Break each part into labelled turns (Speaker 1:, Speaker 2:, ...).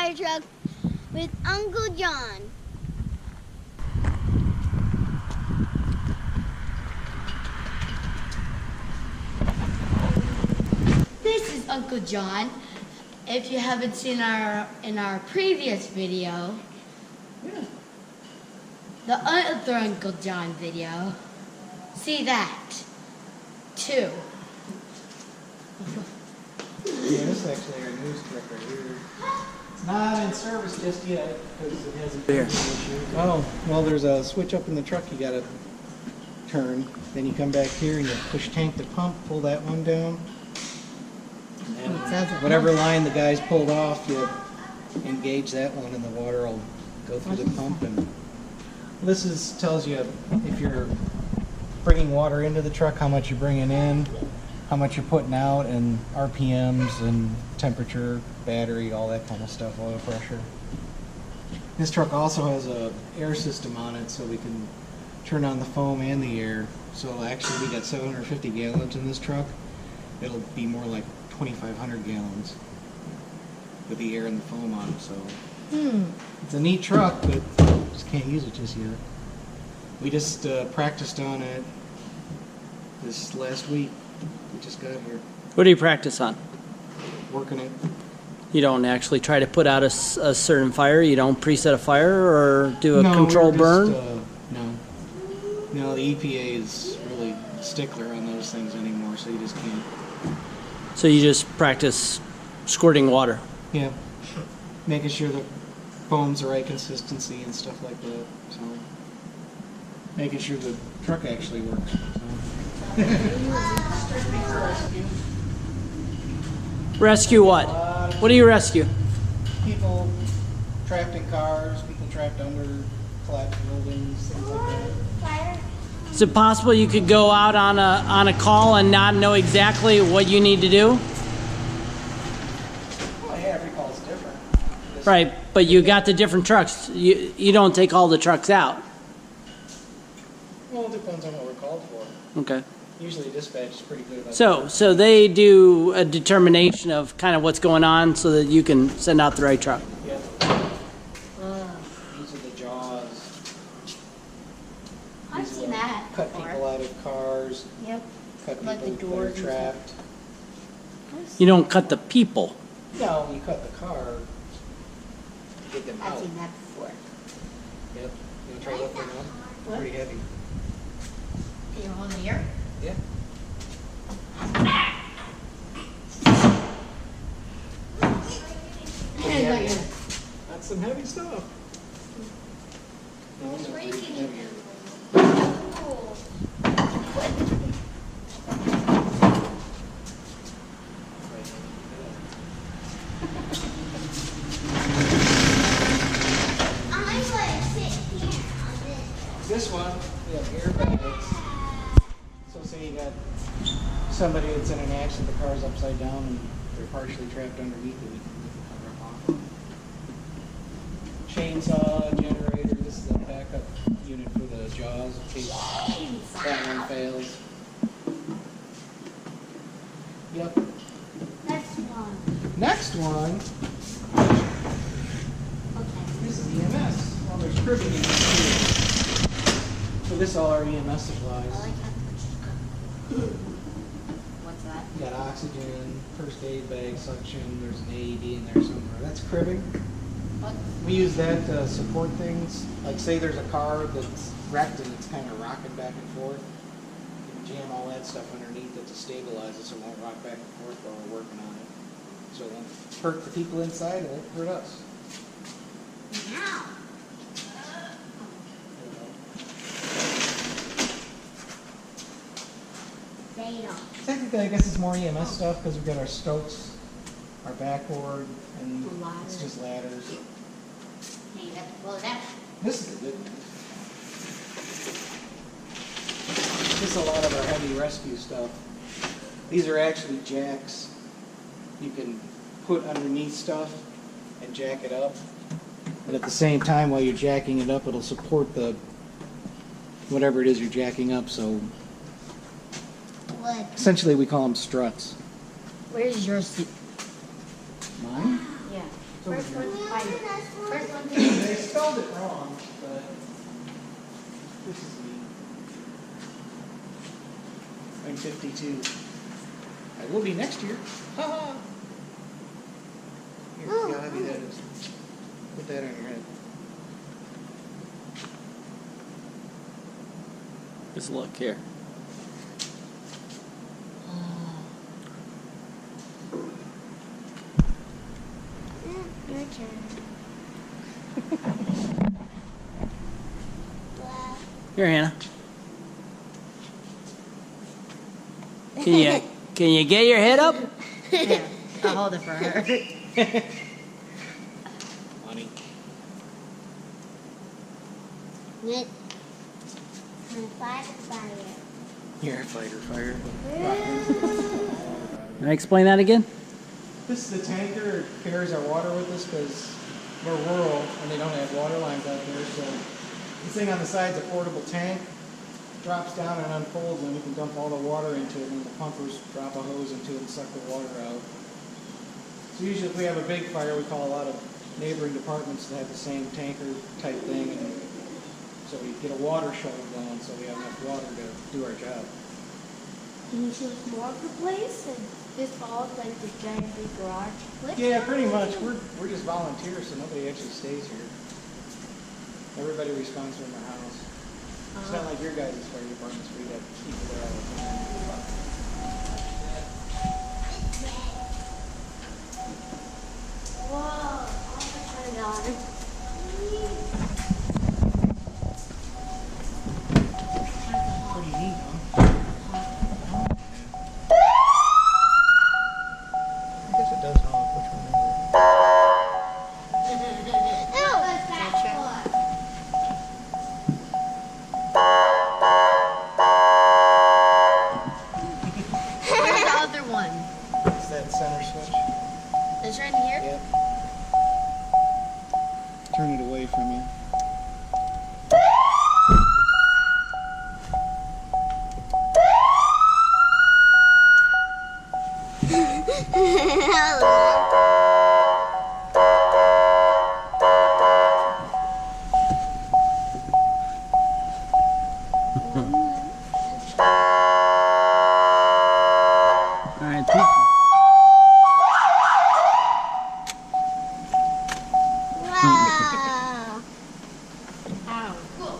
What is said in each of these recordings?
Speaker 1: fire truck with Uncle John.
Speaker 2: This is Uncle John. If you haven't seen our previous video, the other Uncle John video, see that too.
Speaker 3: Yeah, this is actually our news truck right here. It's not in service just yet because it hasn't been an issue. Oh, well, there's a switch up in the truck you gotta turn. Then you come back here and you push tank to pump, pull that one down. And then whatever line the guys pulled off, you engage that one and the water will go through the pump. And this tells you if you're bringing water into the truck, how much you're bringing in, how much you're putting out, and RPMs and temperature, battery, all that kind of stuff, oil pressure. This truck also has a air system on it, so we can turn on the foam and the air. So actually we got 750 gallons in this truck. It'll be more like 2,500 gallons with the air and the foam on it. So it's a neat truck, but just can't use it just yet. We just practiced on it this last week. We just got here.
Speaker 4: What do you practice on?
Speaker 3: Working it.
Speaker 4: You don't actually try to put out a certain fire? You don't preset a fire or do a controlled burn?
Speaker 3: No, the EPA is really a stickler on those things anymore, so you just can't.
Speaker 4: So you just practice squirting water?
Speaker 3: Yeah, making sure the foam's the right consistency and stuff like that. So making sure the truck actually works. So.
Speaker 4: Rescue what? What do you rescue?
Speaker 3: People trapped in cars, people trapped under collapsed buildings, things like that.
Speaker 4: Is it possible you could go out on a call and not know exactly what you need to do?
Speaker 3: Well, yeah, every call's different.
Speaker 4: Right, but you got the different trucks. You don't take all the trucks out.
Speaker 3: Well, it depends on what we're called for.
Speaker 4: Okay.
Speaker 3: Usually dispatch is pretty good about that.
Speaker 4: So they do a determination of kind of what's going on so that you can send out the right truck.
Speaker 3: Yeah. These are the jaws.
Speaker 2: I've seen that
Speaker 3: Cut
Speaker 2: before.
Speaker 3: people out of cars.
Speaker 2: Yep.
Speaker 3: Cut
Speaker 2: Like the
Speaker 3: people that
Speaker 2: doors
Speaker 3: are
Speaker 2: and
Speaker 3: trapped.
Speaker 4: You don't cut the people.
Speaker 3: No, you cut the car to get them
Speaker 2: I've
Speaker 3: out.
Speaker 2: seen that before.
Speaker 3: Yep. You want to try lifting them up?
Speaker 2: What?
Speaker 3: Pretty heavy.
Speaker 2: Can you hold me here?
Speaker 3: Yeah. That's some heavy stuff. This one, we have airbags. So say you got somebody that's in an accident, the car's upside down and they're partially trapped underneath it, we can lift the cover off. Chainsaw, generator, this is a backup unit for the jaws in case that one fails. Yep. Next one.
Speaker 2: Okay.
Speaker 3: This is EMS. Well, there's cribbing in here. So this is all our EMS supplies.
Speaker 2: I like how the What's that?
Speaker 3: You got oxygen, first aid bag, suction, there's an AED in there somewhere. That's cribbing.
Speaker 2: What?
Speaker 3: We use that to support things. Like say there's a car that's wrecked and it's kind of rocking back and forth. You can jam all that stuff underneath it to stabilize it so it won't rock back and forth while we're working on it. So it won't hurt the people inside, it won't hurt us.
Speaker 2: Now.
Speaker 3: Technically, I guess it's more EMS stuff because we've got our stokes, our backboard, and it's just ladders.
Speaker 2: Hey, you got to pull it out.
Speaker 3: This is a good one. This is a lot of our heavy rescue stuff. These are actually jacks. You can put underneath stuff and jack it up. But at the same time, while you're jacking it up, it'll support the whatever it is you're jacking up. So
Speaker 2: What?
Speaker 3: essentially, we call them struts.
Speaker 2: Where's your seat?
Speaker 3: Mine?
Speaker 2: Yeah. First one to fight. First one to
Speaker 3: They spelled it wrong, but this is me. I'm 52. I will be next year. Ha ha! Here, see how heavy that is. Put that on your head.
Speaker 4: Just look here.
Speaker 1: Your turn.
Speaker 4: Here, Hannah. Can you get your head up?
Speaker 2: Yeah, I'll hold it for her.
Speaker 3: Money.
Speaker 1: Nick. I'm a fighter.
Speaker 3: You're a fighter.
Speaker 4: Can I explain that again?
Speaker 3: This is the tanker. It carries our water with us because we're rural and they don't have water lines out there. So this thing on the side is a portable tank. Drops down and unfolds, and we can dump all the water into it, and the pumpers drop a hose into it and suck the water out. So usually if we have a big fire, we call a lot of neighboring departments that have the same tanker type thing, and so we get a water shuttle going so we have enough water to do our job.
Speaker 1: Can you show us more of the place? And this all like the giant big garage?
Speaker 3: Yeah, pretty much. We're just volunteers, so nobody actually stays here. Everybody responds from their house. It's not like your guys' fire departments where you have people there all the time.
Speaker 1: Whoa, I'm gonna turn it on.
Speaker 3: Pretty neat, huh? I guess it does honk. Which one is
Speaker 2: Where's the other one?
Speaker 3: it? It's that center switch.
Speaker 2: It's right here?
Speaker 3: Yep. Turn it away from you.
Speaker 4: All right, people.
Speaker 1: Wow.
Speaker 2: Ow. Cool.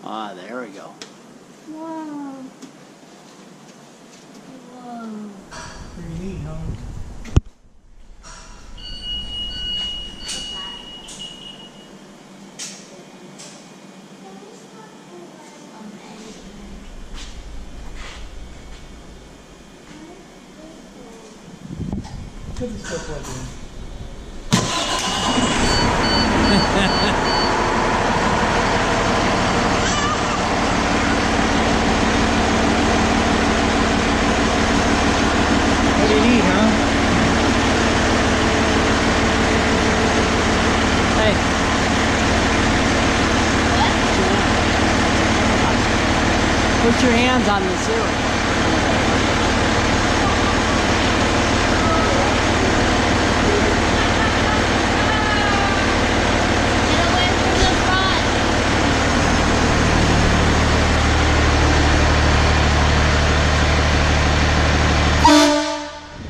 Speaker 4: Ah, there we go.
Speaker 1: Wow. Whoa.
Speaker 3: Pretty neat, huh? Could be still plugged in. Pretty neat, huh?
Speaker 4: Hey. Put your hands on the ceiling.
Speaker 1: Get away from the front.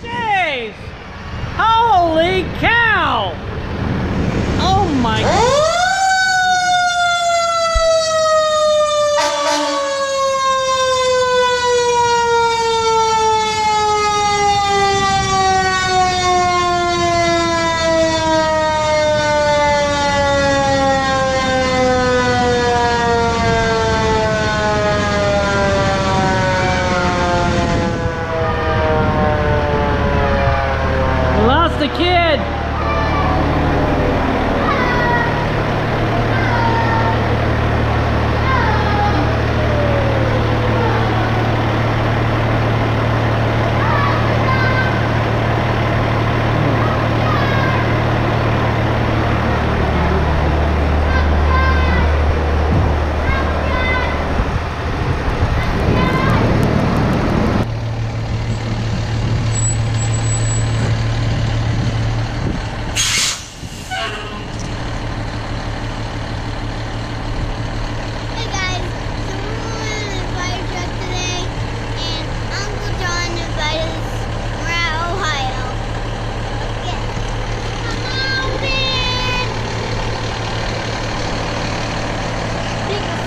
Speaker 4: Dave! Holy cow! Oh my God!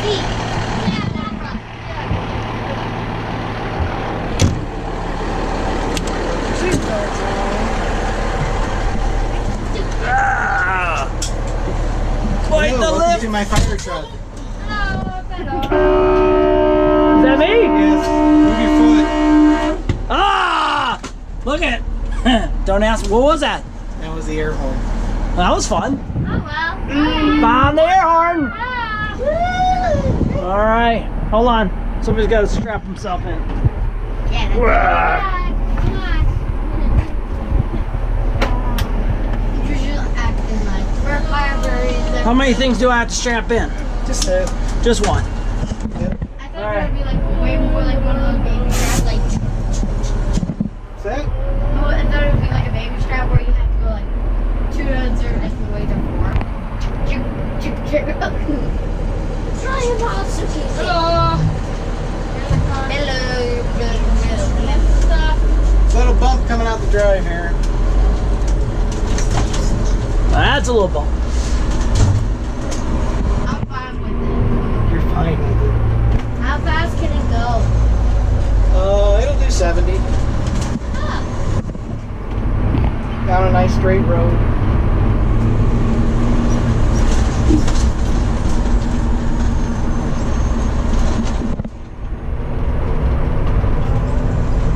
Speaker 1: seat.
Speaker 4: Quite the
Speaker 3: welcome
Speaker 4: lift.
Speaker 3: to my fire truck.
Speaker 4: Is that me?
Speaker 3: Yes. Move your foot.
Speaker 4: Ah! Look at. Don't ask. What was that?
Speaker 3: That was the air horn.
Speaker 4: That was fun.
Speaker 1: Oh well.
Speaker 4: Found the air horn. All right. Hold on. Somebody's got to strap himself in.
Speaker 1: Yeah, come on.
Speaker 2: You're just acting like we're libraries.
Speaker 4: How many things do I have to strap in?
Speaker 3: Just that.
Speaker 4: Just one.
Speaker 2: I thought there would be like way more like one of those baby straps, like.
Speaker 3: What's that?
Speaker 2: Oh, I thought it would be like a baby strap where you have to go like 2 to 0 and the way to 4.
Speaker 1: Try your mouth, suitcase.
Speaker 2: Hello.
Speaker 3: Little bump coming out the drive here.
Speaker 4: That's a little bump.
Speaker 2: I'm fine with it.
Speaker 3: You're fine with it.
Speaker 2: How fast can it go?
Speaker 3: It'll do 70.
Speaker 2: Ah,
Speaker 3: Down a nice straight road.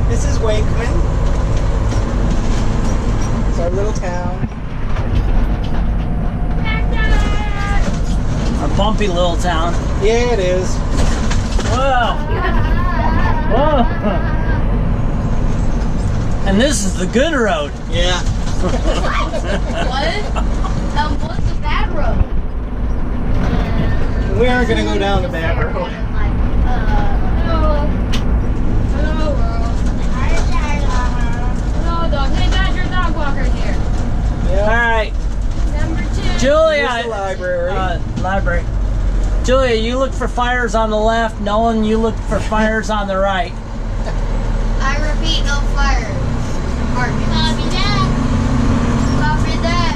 Speaker 3: This is Wakeman. It's our little town.
Speaker 4: A bumpy little town.
Speaker 3: Yeah, it is.
Speaker 4: Whoa. Whoa. And this is the good road.
Speaker 3: Yeah.
Speaker 2: what? What's the bad road?
Speaker 3: We aren't gonna go down the bad road.
Speaker 2: Hello. Hello, world. Hello, dog. Hey, Dad, your dog walker's here.
Speaker 3: Yeah.
Speaker 4: All right,
Speaker 2: Number 2.
Speaker 4: Julia.
Speaker 3: Here's the library.
Speaker 4: Library. Julia, you look for fires on the left. Nolan, you look for fires on the right.
Speaker 2: I repeat, no fire. Copy that. Copy that.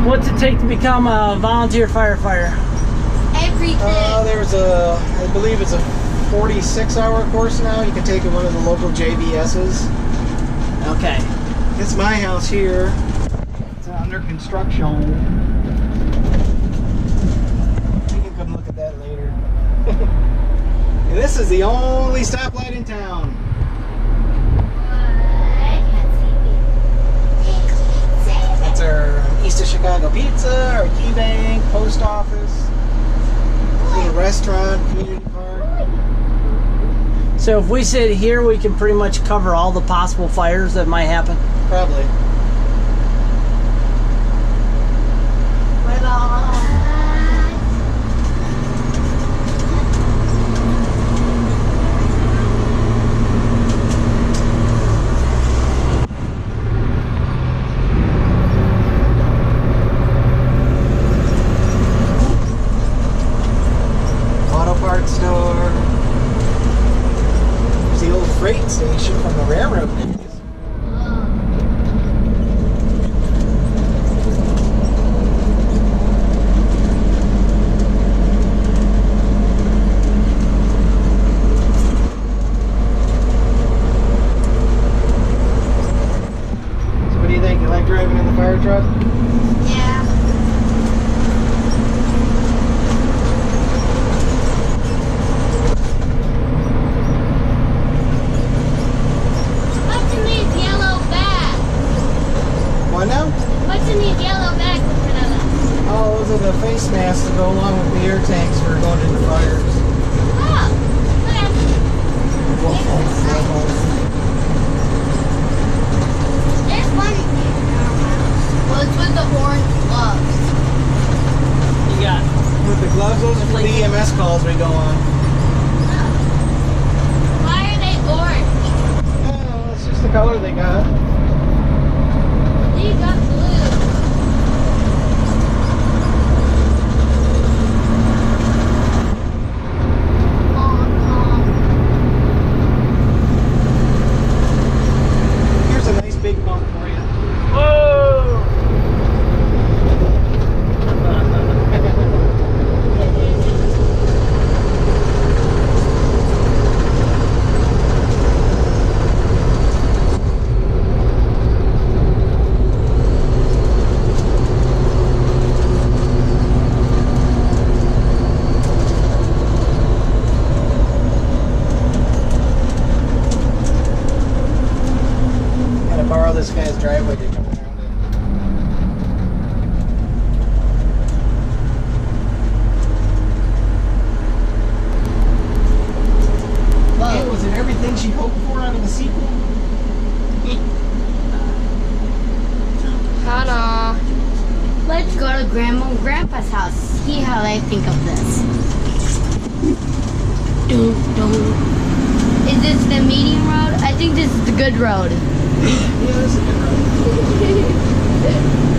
Speaker 4: What's it take to become a volunteer firefighter?
Speaker 2: Everything.
Speaker 3: There's a, I believe it's a 46-hour course now. You can take it at one of the local JBS's.
Speaker 4: Okay.
Speaker 3: It's my house here. It's under construction. You can come look at that later. And this is the only stoplight in town. That's our East of Chicago Pizza, our key bank, post office, little restaurant, community park.
Speaker 4: So if we sit here, we can pretty much cover all the possible fires that might happen.
Speaker 3: Probably. Auto parts store. There's the old freight station from the railroad days. So what do you think? You like driving in the fire truck?
Speaker 2: Yeah.
Speaker 1: What's in these yellow bags?
Speaker 3: What now?
Speaker 1: What's in these yellow bags, Fernanda?
Speaker 3: Oh, those are the face masks that go along with the air tanks for going into fires.
Speaker 1: Oh, okay. There's one.
Speaker 2: Well, it's with the orange gloves.
Speaker 4: You got
Speaker 3: With the gloves, those are for the EMS calls we go on.
Speaker 1: Why are they orange?
Speaker 3: Oh, it's just the color they got.
Speaker 1: These got blue.
Speaker 3: Here's a nice big bump for you.
Speaker 4: whoa.
Speaker 2: grandpa's house. See how they think of this. Dun, dun. Is this the medium road? I think this is the good road.
Speaker 3: Yeah, this is a good road.